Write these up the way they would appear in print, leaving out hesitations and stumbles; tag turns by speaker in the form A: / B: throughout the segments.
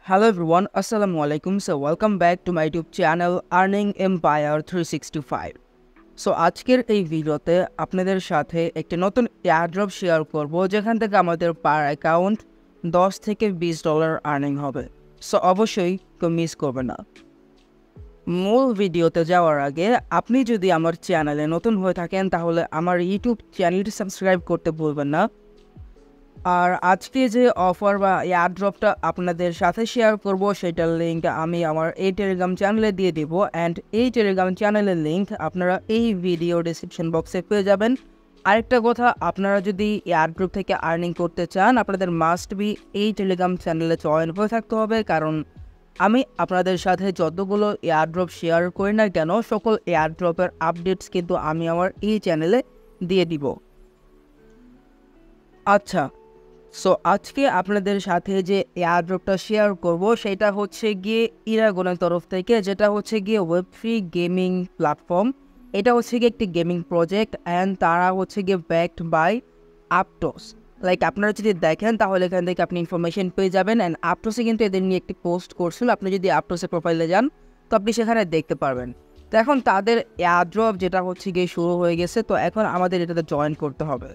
A: Hello everyone, Assalamu alaikum. So welcome back to my YouTube channel Earning Empire 365. So আজকের এই ভিডিওতে আপনাদের সাথে একটি নতুন এয়ারড্রপ শেয়ার করব যেখান থেকে আমাদের পার অ্যাকাউন্ট $10 থেকে $20 আর্নিং হবে। সো অবশ্যই কেউ মিস করবে না। মূল ভিডিওতে যাওয়ার আগে আপনি যদি আমার চ্যানেলে নতুন হয়ে থাকেন তাহলে আমার ইউটিউব চ্যানেলটি সাবস্ক্রাইব করতে ভুলবেন না। আর আজকে যে অফার বা এয়ারড্রপটা আপনাদের সাথে শেয়ার করব সেটার লিঙ্ক আমি আমার এই টেলিগ্রাম চ্যানেলে দিয়ে দিব। অ্যান্ড এই টেলিগ্রাম চ্যানেলের লিঙ্ক আপনারা এই ভিডিও ডিসক্রিপশন বক্সে পেয়ে যাবেন। আরেকটা কথা, আপনারা যদি এয়ারড্রপ থেকে আর্নিং করতে চান আপনাদের মাস্ট বি এই টেলিগ্রাম চ্যানেলে জয়েন হয়ে থাকতে হবে, কারণ আমি আপনাদের সাথে যতগুলো এয়ারড্রপ শেয়ার করি না কেন সকল এয়ারড্রপের আপডেটস কিন্তু আমি আমার এই চ্যানেলে দিয়ে দিব। আচ্ছা, সো আজকে আপনাদের সাথে যে এয়ারড্রপটা শেয়ার করব সেটা হচ্ছে গিয়ে ইরাগনের তরফ থেকে, যেটা হচ্ছে গিয়ে ওয়েব3 গেমিং প্ল্যাটফর্ম। এটা হচ্ছে গিয়ে একটি গেমিং প্রজেক্ট অ্যান্ড তারা হচ্ছে গিয়ে ব্যাকড বাই আপটোস। লাইক আপনারা যদি দেখেন তাহলে এখান থেকে আপনি ইনফরমেশন পেয়ে যাবেন। অ্যান্ড আপটোসে কিন্তু এদের নিয়ে একটি পোস্ট করছিল, আপনি যদি আপটোসের প্রোফাইলে যান তো আপনি সেখানে দেখতে পারবেন। তো এখন তাদের এয়ারড্রপ যেটা হচ্ছে গিয়ে শুরু হয়ে গেছে, তো এখন আমাদের এটাতে জয়েন করতে হবে।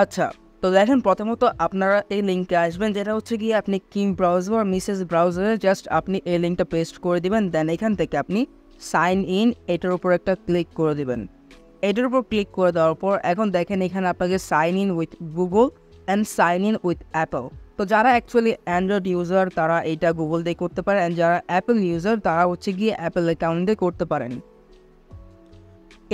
A: আচ্ছা, তো দেখেন প্রথমত আপনারা এই লিঙ্কে আসবেন, যেটা হচ্ছে গিয়ে আপনি কিং ব্রাউজার বা মিসেস ব্রাউজারে জাস্ট আপনি এই লিঙ্কটা পেস্ট করে দিবেন। দেন এখান থেকে আপনি সাইন ইন এটার উপর একটা ক্লিক করে দিবেন। এটার উপর ক্লিক করে দেওয়ার পর এখন দেখেন এখানে আপনাকে sign in with Google and sign in with Apple. তো যারা অ্যাকচুয়ালি অ্যান্ড্রয়েড ইউজার তারা এইটা গুগল দিয়ে করতে পারে, অ্যান্ড যারা অ্যাপল ইউজার তারা হচ্ছে গিয়ে অ্যাপল অ্যাকাউন্ট দিয়ে করতে পারেন।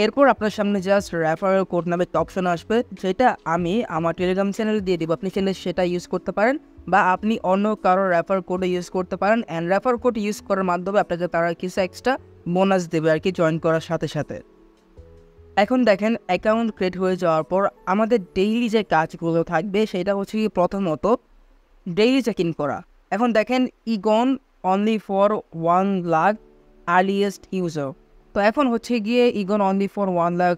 A: এরপর আপনার সামনে জাস্ট রেফারেল কোড নামে একটা অপশন আসবে, যেটা আমি আমার টেলিগ্রাম চ্যানেলে দিয়ে দিব। আপনি চাইলে সেটা ইউজ করতে পারেন বা আপনি অন্য কারো রেফার কোডে ইউজ করতে পারেন। অ্যান্ড রেফার কোড ইউজ করার মাধ্যমে আপনাকে তারা কিছু এক্সট্রা বোনাস দেবে আর কি জয়েন করার সাথে সাথে। এখন দেখেন অ্যাকাউন্ট ক্রিয়েট হয়ে যাওয়ার পর আমাদের ডেইলি যে কাজগুলো থাকবে সেটা হচ্ছে কি প্রথমত ডেইলি চেক ইন করা। এখন দেখেন ইগন only for 1 lakh earliest user. তো এখন হচ্ছে গিয়ে ইগন only for 1 lakh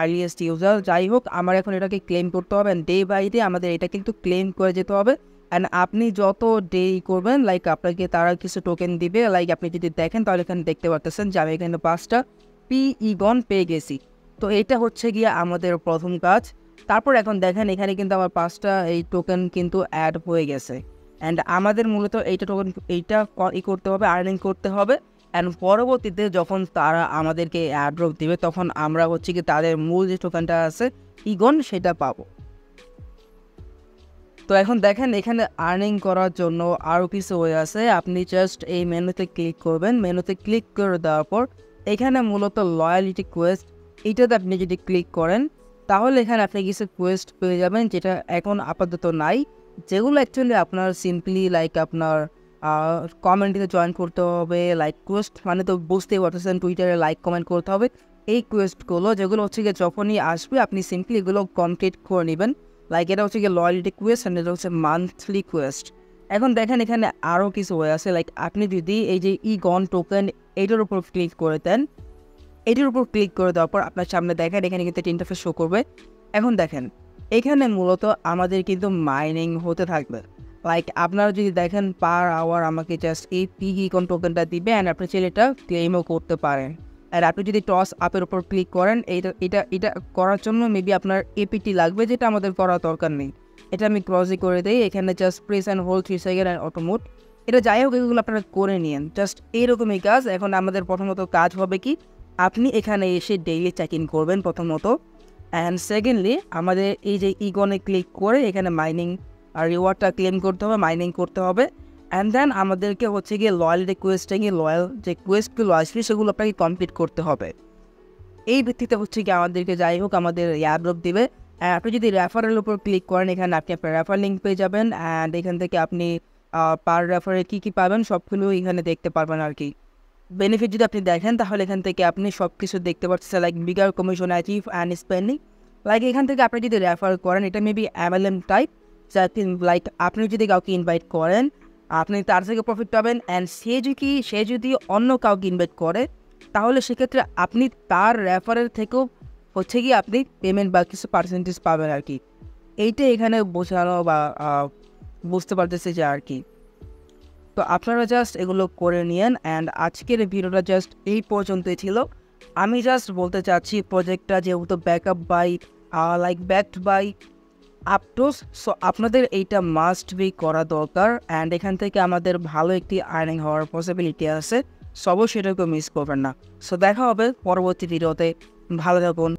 A: earliest user. যাই হোক, আমার এখন এটাকে ক্লেম করতে হবে, ডে বাই ডে আমাদের এটা কিন্তু ক্লেম করে যেতে হবে। অ্যান্ড আপনি যত ডে করবেন লাইক আপনাকে তারা কিছু টোকেন দিবে। লাইক আপনি যদি দেখেন তাহলে এখানে দেখতে পারতেছেন যে আমি এখানে 5টা ইগন পেয়ে গেছি। তো এটা হচ্ছে গিয়ে আমাদের প্রথম কাজ। তারপর এখন দেখেন এখানে কিন্তু আমার 5টা এই টোকেন কিন্তু অ্যাড হয়ে গেছে। অ্যান্ড আমাদের মূলত এইটা টোকেন এইটা করতে হবে, আর্নিং করতে হবে। অ্যান্ড পরবর্তীতে যখন তারা আমাদেরকে এয়ারড্রপ দিবে তখন আমরা হচ্ছে কি তাদের মূল যে টোকেনটা আছে ইগন সেটা পাবো। তো এখন দেখেন এখানে আর্নিং করার জন্য আরও কিছু ওয়ে আছে। আপনি জাস্ট এই মেনুতে ক্লিক করবেন। মেনুতে ক্লিক করে দেওয়ার পর এখানে মূলত লয়ালিটি কোয়েস্ট, এইটাতে আপনি যদি ক্লিক করেন তাহলে এখানে আপনি কিছু কোয়েস্ট পেয়ে যাবেন যেটা এখন আপাতত নাই, যেগুলো অ্যাকচুয়ালি আপনার সিম্পলি লাইক আপনার কমেন্টে জয়েন করতে হবে। লাইক কোয়েস্ট মানে তো বুঝতেই পারতেছেন, টুইটারে লাইক কমেন্ট করতে হবে। এই কোয়েস্টগুলো যেগুলো হচ্ছে গিয়ে যখনই আসবে আপনি সিম্পলি এগুলো কমপ্লিট করে নেবেন। লাইক এটা হচ্ছে গিয়ে লয়ালিটি কোয়েস্ট অ্যান্ড এটা হচ্ছে মান্থলি কোয়েস্ট। এখন দেখেন এখানে আরও কিছু ওয়ে আছে। লাইক আপনি যদি এই যে ইগন টোকেন এইটার উপর ক্লিক করে দেন, এটির উপর ক্লিক করে দেওয়ার পর আপনার সামনে দেখেন এখানে কিন্তু একটা ইন্টারফেস শো করবে। এখন দেখেন এখানে মূলত আমাদের কিন্তু মাইনিং হতে থাকবে। লাইক আপনারা যদি দেখেন পার আওয়ার আমাকে জাস্ট এই ইগন টোকেনটা দিবে অ্যান্ড আপনি চাইলে এটা ক্লেমও করতে পারেন। আর আপনি যদি টস আপের উপর ক্লিক করেন এটা করার জন্য মেবি আপনার এপিটি লাগবে, যেটা আমাদের করার দরকার নেই। এটা আমি ক্রসই করে দিই। এখানে just press and hold 3 second and automate. এটা যাই হোক এগুলো আপনারা করে নিন, জাস্ট এইরকমই কাজ। এখন আমাদের প্রথমত কাজ হবে কি, আপনি এখানে এসে ডেইলি চেক ইন করবেন প্রথমত। অ্যান্ড সেকেন্ডলি আমাদের এই যে ইগনে ক্লিক করে এখানে মাইনিং আর রিওয়ার্ডটা ক্লেম করতে হবে, মাইনিং করতে হবে। অ্যান্ড দেন আমাদেরকে হচ্ছে গিয়ে লয়ালিটি কোয়েস্টে গিয়ে লয়াল যে কোয়েস্টগুলো আসবে সেগুলো আপনাকে কমপ্লিট করতে হবে। এই ভিত্তিতে হচ্ছে কি আমাদেরকে যাই হোক আমাদের এয়ারড্রপ দিবে। আপনি যদি রেফারের উপর ক্লিক করেন এখানে আপনি আপনার রেফার লিঙ্ক পেয়ে যাবেন। অ্যান্ড এখান থেকে আপনি পার রেফারে কী পাবেন সবগুলো এখানে দেখতে পারবেন আর কি। বেনিফিট যদি আপনি দেখেন তাহলে এখান থেকে আপনি সব কিছু দেখতে পাচ্ছেন, like bigger commission achieve and spending. Like এখান থেকে আপনি যদি রেফার করেন এটা মেবি MLM টাইপ, যাতে লাইক আপনি যদি কাউকে ইনভাইট করেন আপনি তার থেকে প্রফিট পাবেন। অ্যান্ড সে যদি অন্য কাউকে ইনভাইট করে তাহলে সেক্ষেত্রে আপনি তার রেফারের থেকেও হচ্ছে কি আপনি পেমেন্ট বা কিছু পার্সেন্টেজ পাবেন আর কি। এইটা এখানে বোঝানো বা বুঝতে পারতেছে যে আর কি। তো আপনারা জাস্ট এগুলো করে নিয়েন। অ্যান্ড আজকের ভিডিওটা জাস্ট এই পর্যন্তই ছিল। আমি জাস্ট বলতে চাচ্ছি প্রজেক্টটা যেহেতু backup by backed by Aptos, so আপনাদের এইটা মাস্ট বি করা দরকার। অ্যান্ড এখান থেকে আমাদের ভালো একটি আর্নিং হওয়ার পসিবিলিটি আছে, সো অবশ্যই এটাকে মিস করবেন না। সো দেখা হবে পরবর্তী ভিডিওতে, ভালো থাকুন।